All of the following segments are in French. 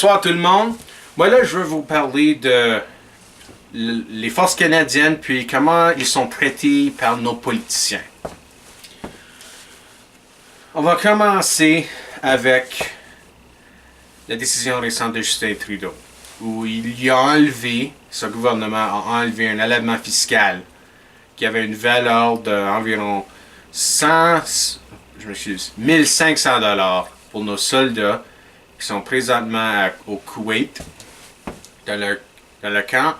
Bonsoir tout le monde. Moi là, je veux vous parler de les forces canadiennes puis comment ils sont traités par nos politiciens. On va commencer avec la décision récente de Justin Trudeau, où il a enlevé, ce gouvernement a enlevé un allèvement fiscal qui avait une valeur d'environ 1500 $ pour nos soldats qui sont présentement au Koweït, dans le camp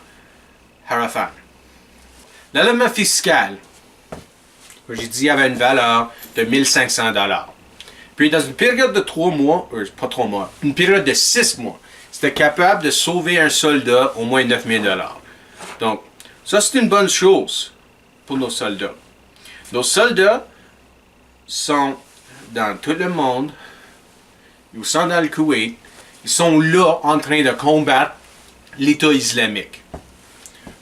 Arafat. L'allèvement fiscal, comme j'ai dit, avait une valeur de 1500 $. Puis dans une période de 3 mois, pas 3 mois, une période de 6 mois, c'était capable de sauver un soldat au moins 9000 $. Donc, ça c'est une bonne chose pour nos soldats. Nos soldats sont dans tout le monde, ils sont dans le Koweït, ils sont là en train de combattre l'État islamique.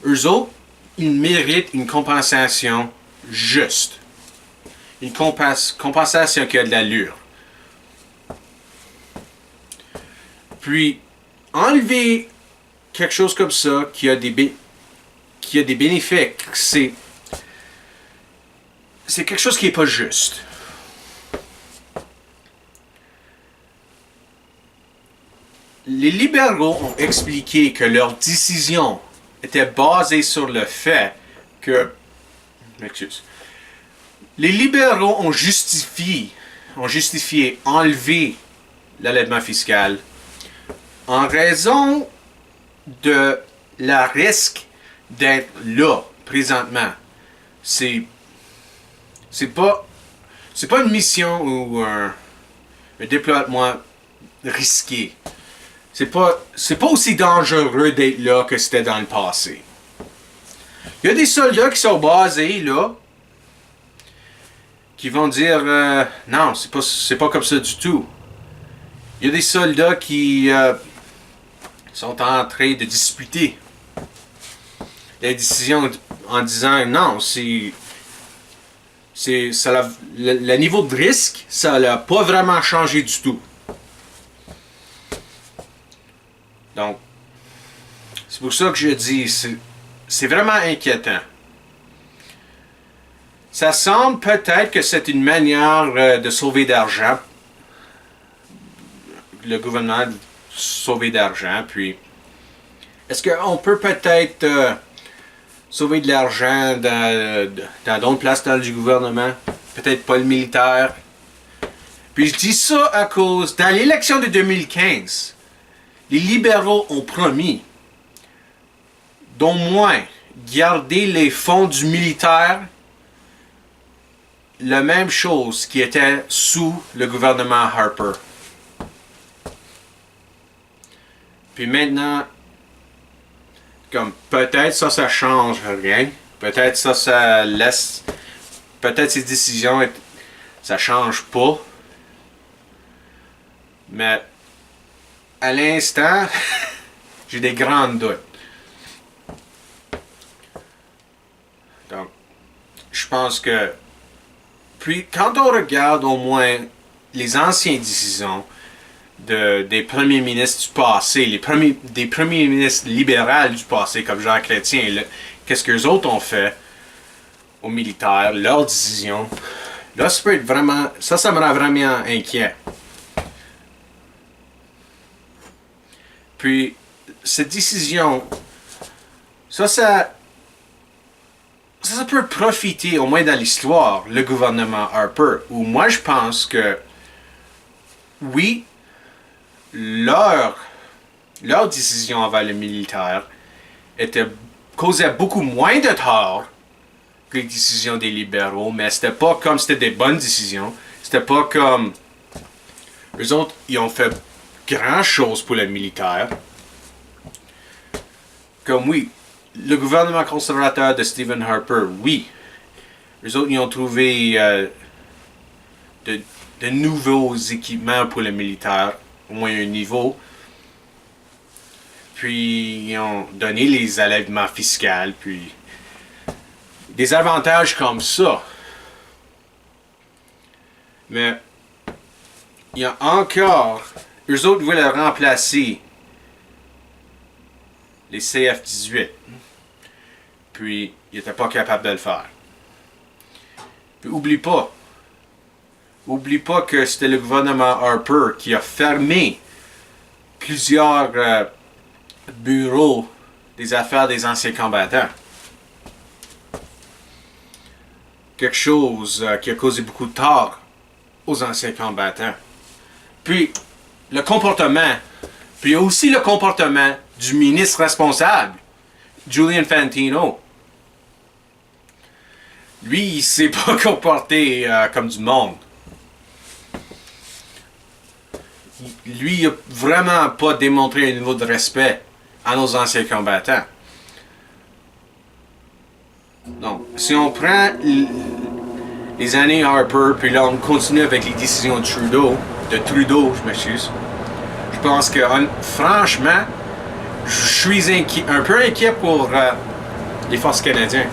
Eux autres, ils méritent une compensation juste. Une compensation qui a de l'allure. Puis, enlever quelque chose comme ça qui a des bénéfices, c'est quelque chose qui n'est pas juste. Les libéraux ont expliqué que leur décision était basée sur le fait que... Les libéraux ont justifié enlever l'allèvement fiscal en raison de la risque d'être là, présentement. C'est pas une mission ou un déploiement risqué. C'est pas aussi dangereux d'être là que c'était dans le passé. Il y a des soldats qui sont basés là, qui vont dire non, c'est pas comme ça du tout. Il y a des soldats qui sont en train de disputer la décision en disant non, le niveau de risque, ça n'a pas vraiment changé du tout. Donc, c'est pour ça que je dis, c'est vraiment inquiétant. Ça semble peut-être que c'est une manière de sauver d'argent. Le gouvernement de sauver d'argent, puis est-ce qu'on peut peut-être sauver de l'argent dans d'autres places dans le gouvernement? Peut-être pas le militaire. Puis je dis ça à cause, dans l'élection de 2015, les libéraux ont promis d'au moins garder les fonds du militaire la même chose qui était sous le gouvernement Harper. Puis maintenant, comme peut-être ça change rien. Peut-être ça laisse... Peut-être ces décisions, ça change pas. Mais à l'instant, j'ai des grands doutes. Donc, je pense que... Puis, quand on regarde au moins les anciennes décisions des premiers ministres du passé, des premiers ministres libéraux du passé, comme Jean Chrétien, qu'est-ce qu'eux autres ont fait aux militaires, leurs décisions, là, ça peut être vraiment... Ça me rend vraiment inquiet. Puis, cette décision, ça peut profiter, au moins dans l'histoire, le gouvernement Harper, où moi je pense que, oui, leur décision envers le militaire causait beaucoup moins de tort que les décisions des libéraux, mais c'était pas comme c'était des bonnes décisions, c'était pas comme eux autres, ils ont fait grand chose pour le militaire. Comme oui, le gouvernement conservateur de Stephen Harper, oui. Eux autres, ils ont trouvé de nouveaux équipements pour le militaire, au moins un niveau. Puis, ils ont donné les allègements fiscaux, puis des avantages comme ça. Mais il y a encore... Eux autres voulaient remplacer les CF-18. Puis, il n'était pas capable de le faire. Puis, oublie pas que c'était le gouvernement Harper qui a fermé plusieurs bureaux des affaires des anciens combattants. Quelque chose qui a causé beaucoup de tort aux anciens combattants. Puis, le comportement, puis aussi le comportement du ministre responsable, Julian Fantino. Lui, il s'est pas comporté comme du monde. Lui, il a vraiment pas démontré un niveau de respect à nos anciens combattants. Donc, si on prend les années Harper, puis là on continue avec les décisions de Trudeau, je m'excuse, je pense que franchement, je suis un peu inquiet pour les forces canadiennes.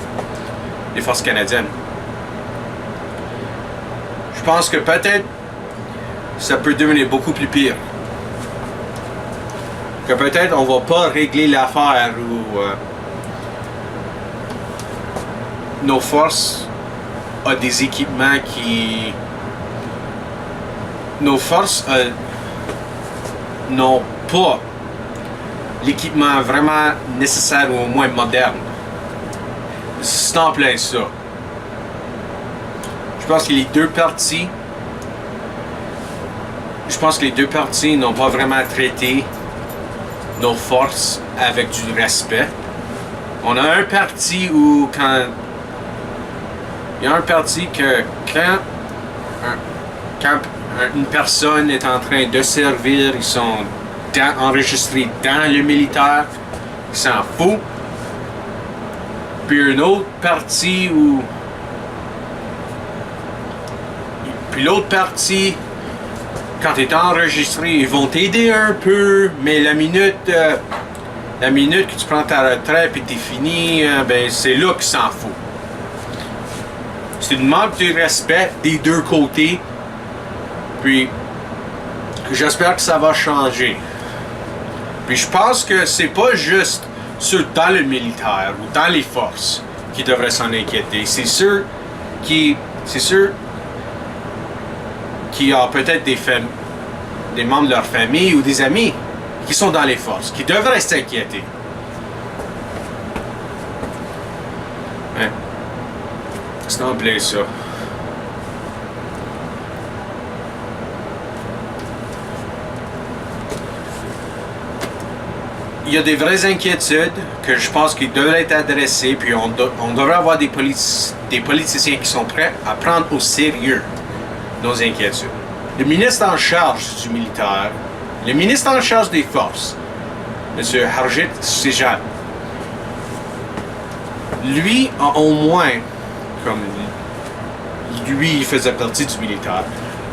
Je pense que peut-être ça peut devenir beaucoup plus pire. Que peut-être on va pas régler l'affaire où nos forces ont des équipements qui... Nos forces n'ont pas l'équipement vraiment nécessaire ou au moins moderne. C'est en plein ça. Je pense que les deux parties n'ont pas vraiment traité nos forces avec du respect. On a un parti où il y a un parti que quand une personne est en train de servir, ils sont enregistrés dans le militaire, ils s'en foutent. Puis une autre partie où... Puis l'autre partie, quand tu es enregistré, ils vont t'aider un peu, mais la minute que tu prends ta retraite et t'es fini, ben c'est là qu'ils s'en foutent. C'est une manque de respect des deux côtés. Puis j'espère que ça va changer. Puis je pense que c'est pas juste ceux dans le militaire ou dans les forces qui devraient s'en inquiéter. C'est ceux qui ont peut-être des membres de leur famille ou des amis qui sont dans les forces, qui devraient s'inquiéter. Hein? C'est en plein ça. Il y a des vraies inquiétudes que je pense qu'ils devraient être adressées, puis on devrait avoir des politiciens qui sont prêts à prendre au sérieux nos inquiétudes. Le ministre en charge du militaire, le ministre en charge des forces, M. Harjit Sajjan, lui a au moins, comme lui il faisait partie du militaire,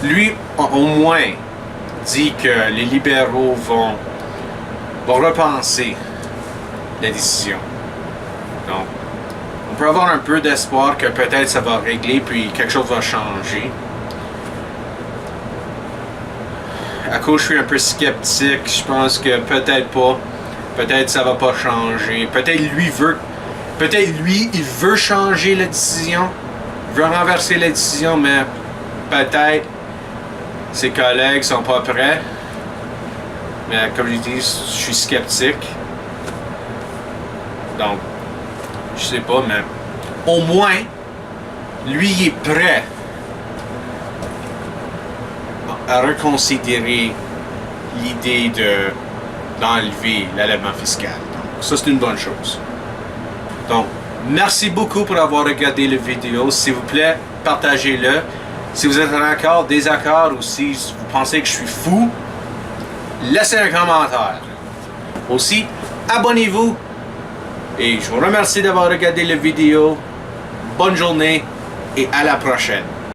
lui a au moins dit que les libéraux vont repenser la décision. Donc, on peut avoir un peu d'espoir que peut-être ça va régler puis quelque chose va changer. À cause je suis un peu sceptique, je pense que peut-être pas. Peut-être ça va pas changer. Peut-être lui il veut changer la décision. Il veut renverser la décision, mais peut-être ses collègues sont pas prêts. Mais comme je dis, je suis sceptique. Donc, je sais pas, mais au moins, lui il est prêt à reconsidérer l'idée d'enlever l'enlèvement fiscal. Donc, ça c'est une bonne chose. Donc, merci beaucoup pour avoir regardé la vidéo. S'il vous plaît, partagez-le. Si vous êtes encore désaccord ou si vous pensez que je suis fou, laissez un commentaire. Aussi, abonnez-vous. Et je vous remercie d'avoir regardé la vidéo. Bonne journée et à la prochaine.